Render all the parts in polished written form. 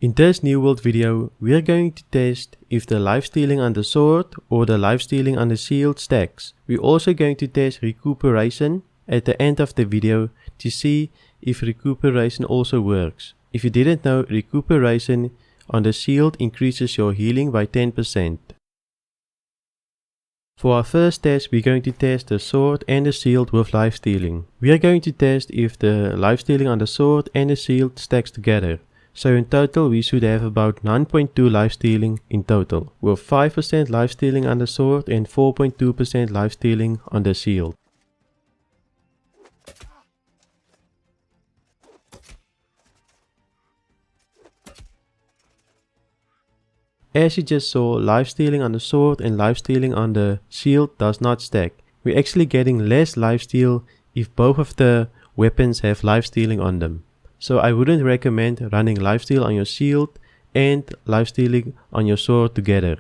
In this New World video, we are going to test if the Lifestealing on the Sword or the Lifestealing on the Shield stacks. We're also going to test recuperation at the end of the video to see if recuperation also works. If you didn't know, recuperation on the Shield increases your healing by 10%. For our first test, we're going to test the Sword and the Shield with Lifestealing. We are going to test if the Lifestealing on the Sword and the Shield stacks together. So in total we should have about 9.2 lifestealing in total, with 5% lifestealing on the Sword and 4.2% lifestealing on the Shield. As you just saw, lifestealing on the Sword and lifestealing on the Shield does not stack. We're actually getting less lifesteal if both of the weapons have lifestealing on them. So I wouldn't recommend running Lifesteal on your Shield and Lifestealing on your Sword together.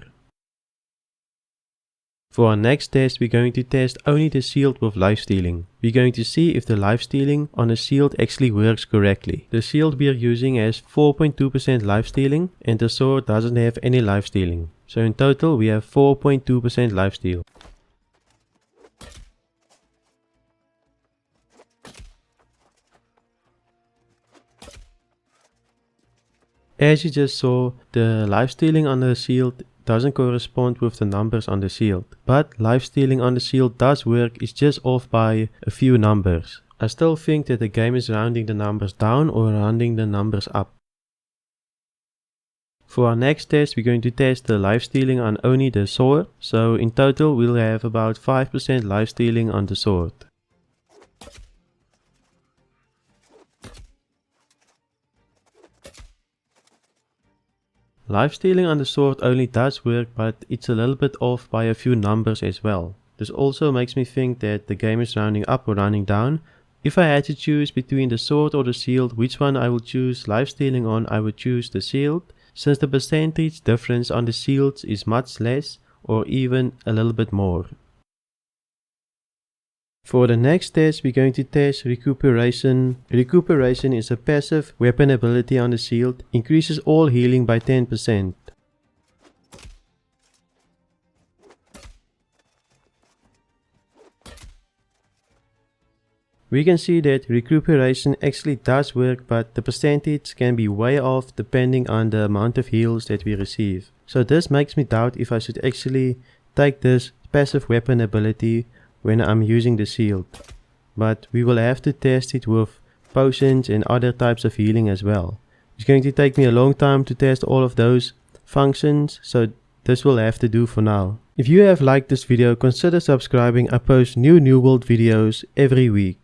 For our next test, we're going to test only the Shield with Lifestealing. We're going to see if the Lifestealing on the Shield actually works correctly. The Shield we're using has 4.2% Lifestealing and the Sword doesn't have any Lifestealing. So in total we have 4.2% Lifesteal. As you just saw, the lifestealing on the Shield doesn't correspond with the numbers on the Shield. But lifestealing on the Shield does work, it's just off by a few numbers. I still think that the game is rounding the numbers down or rounding the numbers up. For our next test, we're going to test the lifestealing on only the Sword. So in total we'll have about 5% lifestealing on the Sword. Lifestealing on the Sword only does work, but it's a little bit off by a few numbers as well. This also makes me think that the game is rounding up or rounding down. If I had to choose between the Sword or the Shield, which one I would choose lifestealing on, I would choose the Shield, since the percentage difference on the Shields is much less or even a little bit more. For the next test, we're going to test recuperation. Recuperation is a passive weapon ability on the Shield, increases all healing by 10%. We can see that recuperation actually does work, but the percentage can be way off depending on the amount of heals that we receive. So this makes me doubt if I should actually take this passive weapon ability when I'm using the Shield. But we will have to test it with potions and other types of healing as well. It's going to take me a long time to test all of those functions, so this will have to do for now. If you have liked this video, consider subscribing. I post new World videos every week.